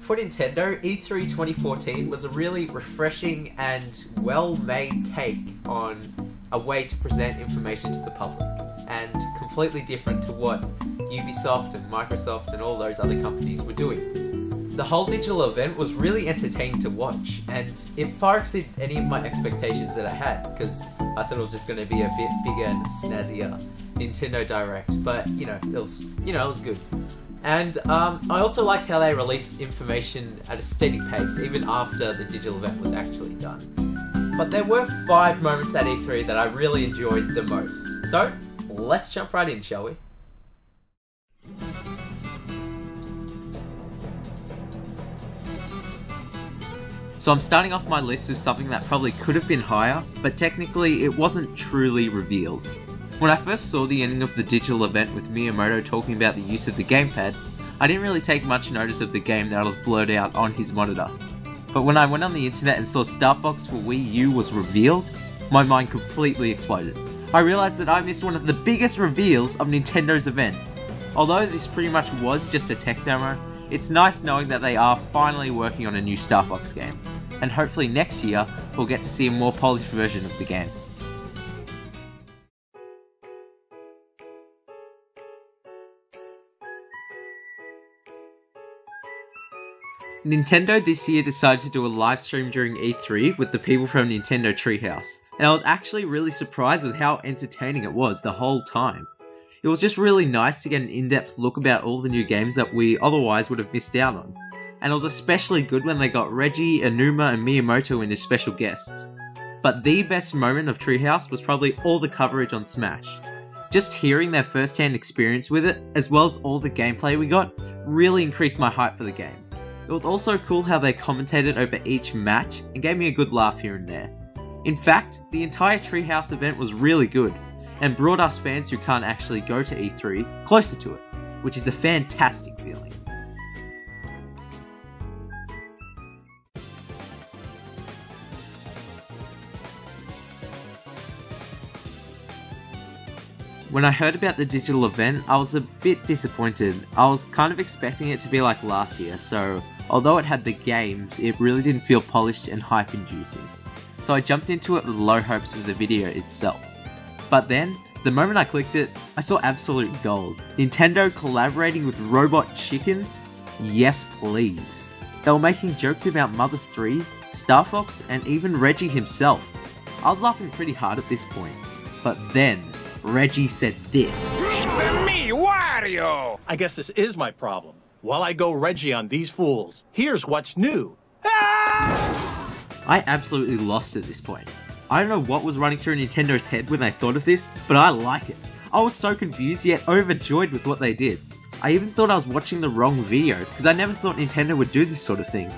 For Nintendo, E3 2014 was a really refreshing and well-made take on a way to present information to the public, and completely different to what Ubisoft and Microsoft and all those other companies were doing. The whole digital event was really entertaining to watch, and it far exceeded any of my expectations that I had, because I thought it was just going to be a bit bigger and snazzier Nintendo Direct, but it was good. And I also liked how they released information at a steady pace, even after the digital event was actually done. But there were 5 moments at E3 that I really enjoyed the most. So, let's jump right in, shall we? So I'm starting off my list with something that probably could have been higher, but technically it wasn't truly revealed. When I first saw the ending of the digital event with Miyamoto talking about the use of the gamepad, I didn't really take much notice of the game that was blurred out on his monitor. But when I went on the internet and saw Star Fox for Wii U was revealed, my mind completely exploded. I realised that I missed one of the biggest reveals of Nintendo's event. Although this pretty much was just a tech demo, it's nice knowing that they are finally working on a new Star Fox game. And hopefully next year, we'll get to see a more polished version of the game. Nintendo this year decided to do a live stream during E3 with the people from Nintendo Treehouse, and I was actually really surprised with how entertaining it was the whole time. It was just really nice to get an in-depth look about all the new games that we otherwise would have missed out on, and it was especially good when they got Reggie, Aonuma and Miyamoto in as special guests. But the best moment of Treehouse was probably all the coverage on Smash. Just hearing their first-hand experience with it, as well as all the gameplay we got, really increased my hype for the game. It was also cool how they commentated over each match and gave me a good laugh here and there. In fact, the entire Treehouse event was really good, and brought us fans who can't actually go to E3 closer to it, which is a fantastic feeling. When I heard about the digital event, I was a bit disappointed. I was kind of expecting it to be like last year, so although it had the games, it really didn't feel polished and hype-inducing. So I jumped into it with low hopes for the video itself. But then, the moment I clicked it, I saw absolute gold. Nintendo collaborating with Robot Chicken? Yes please. They were making jokes about Mother 3, Star Fox, and even Reggie himself. I was laughing pretty hard at this point. But then, Reggie said this. It's me, Wario! I guess this is my problem. While I go Reggie on these fools, here's what's new. I absolutely lost at this point. I don't know what was running through Nintendo's head when they thought of this, but I like it. I was so confused yet overjoyed with what they did. I even thought I was watching the wrong video, because I never thought Nintendo would do this sort of thing.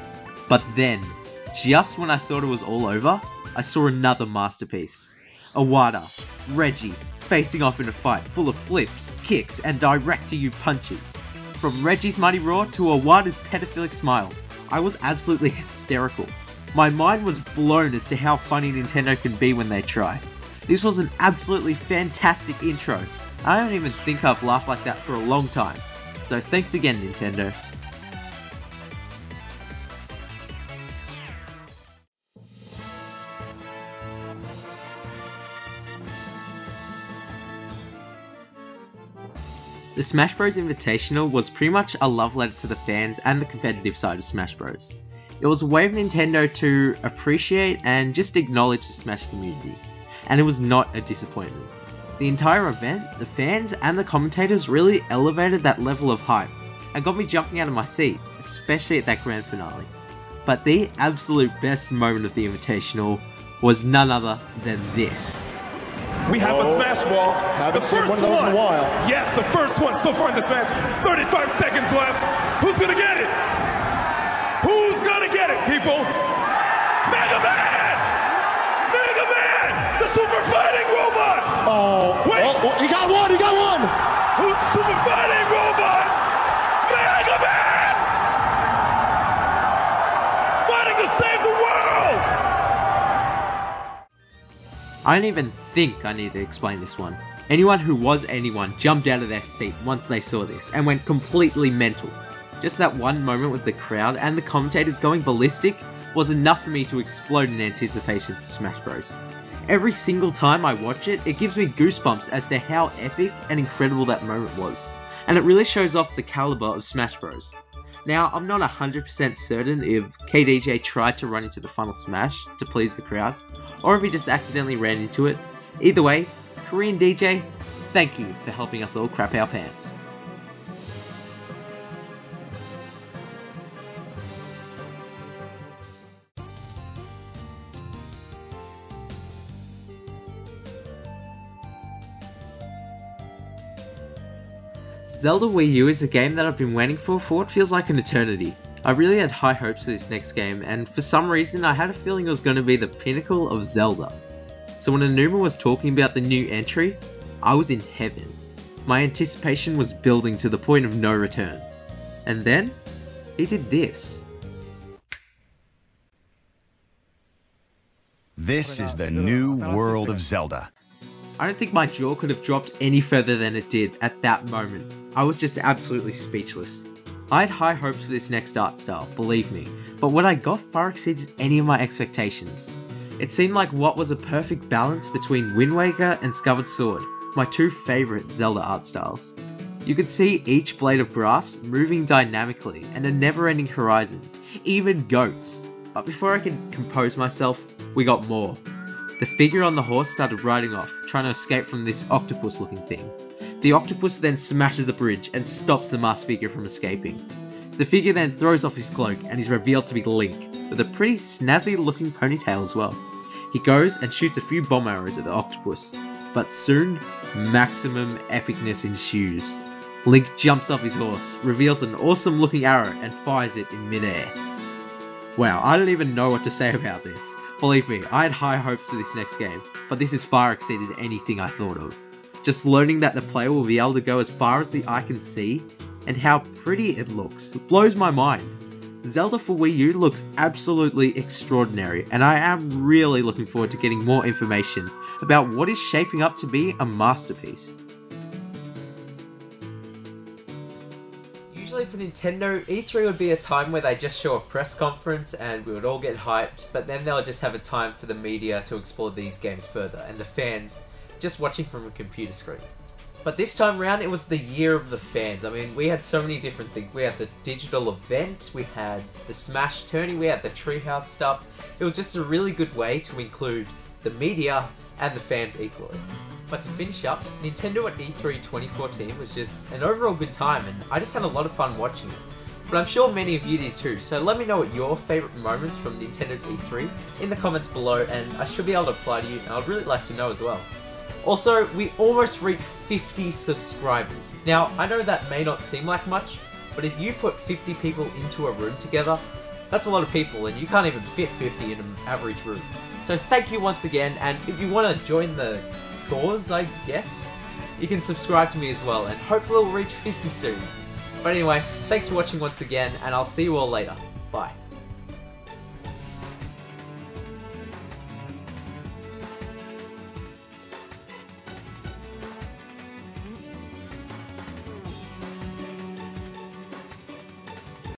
But then, just when I thought it was all over, I saw another masterpiece. Iwata, Reggie, facing off in a fight full of flips, kicks, and direct-to-you punches. From Reggie's mighty roar to Iwata's pedophilic smile, I was absolutely hysterical. My mind was blown as to how funny Nintendo can be when they try. This was an absolutely fantastic intro. I don't even think I've laughed like that for a long time. So thanks again, Nintendo. The Smash Bros Invitational was pretty much a love letter to the fans and the competitive side of Smash Bros. It was a way of Nintendo to appreciate and just acknowledge the Smash community, and it was not a disappointment. The entire event, the fans and the commentators really elevated that level of hype and got me jumping out of my seat, especially at that grand finale. But the absolute best moment of the Invitational was none other than this. We have a Smash Ball. Haven't seen one of those in a while. Yes, the first one so far in the Smash. 35 seconds left. Who's gonna get it? Who's gonna get it, people? Mega Man! Mega Man! The super fighting robot! Oh, wait! Oh, he got one! He got one! Super fighting robot! Mega Man! Fighting to save the world! I don't even think I need to explain this one. Anyone who was anyone jumped out of their seat once they saw this and went completely mental. Just that one moment with the crowd and the commentators going ballistic was enough for me to explode in anticipation for Smash Bros. Every single time I watch it, it gives me goosebumps as to how epic and incredible that moment was, and it really shows off the caliber of Smash Bros. Now, I'm not 100% certain if KDJ tried to run into the final Smash to please the crowd, or if he just accidentally ran into it. Either way, Korean DJ, thank you for helping us all crap our pants. Zelda Wii U is a game that I've been waiting for what feels like an eternity. I really had high hopes for this next game, and for some reason I had a feeling it was going to be the pinnacle of Zelda. So when Anuma was talking about the new entry, I was in heaven. My anticipation was building to the point of no return. And then, he did this. This is the new world of Zelda. I don't think my jaw could have dropped any further than it did at that moment. I was just absolutely speechless. I had high hopes for this next art style, believe me, but what I got far exceeded any of my expectations. It seemed like what was a perfect balance between Wind Waker and Skyward Sword, my two favourite Zelda art styles. You could see each blade of grass moving dynamically and a never-ending horizon, even goats. But before I could compose myself, we got more. The figure on the horse started riding off, trying to escape from this octopus-looking thing. The octopus then smashes the bridge and stops the masked figure from escaping. The figure then throws off his cloak and is revealed to be Link, with a pretty snazzy-looking ponytail as well. He goes and shoots a few bomb arrows at the octopus, but soon, maximum epicness ensues. Link jumps off his horse, reveals an awesome-looking arrow and fires it in midair. Wow, I don't even know what to say about this. Believe me, I had high hopes for this next game, but this has far exceeded anything I thought of. Just learning that the player will be able to go as far as the eye can see, and how pretty it looks, blows my mind. Zelda for Wii U looks absolutely extraordinary, and I am really looking forward to getting more information about what is shaping up to be a masterpiece. Usually for Nintendo, E3 would be a time where they just show a press conference and we would all get hyped, but then they'll just have a time for the media to explore these games further, and the fans just watching from a computer screen. But this time around, it was the year of the fans. I mean, we had so many different things. We had the digital event, we had the Smash tourney, we had the Treehouse stuff. It was just a really good way to include the media and the fans equally. But to finish up, Nintendo at E3 2014 was just an overall good time, and I just had a lot of fun watching it. But I'm sure many of you did too, so let me know what your favourite moments from Nintendo's E3 in the comments below, and I should be able to reply to you, and I'd really like to know as well. Also, we almost reached 50 subscribers. Now, I know that may not seem like much, but if you put 50 people into a room together, that's a lot of people, and you can't even fit 50 in an average room. So thank you once again, and if you want to join the cause, I guess, you can subscribe to me as well, and hopefully we'll reach 50 soon. But anyway, thanks for watching once again, and I'll see you all later. Bye.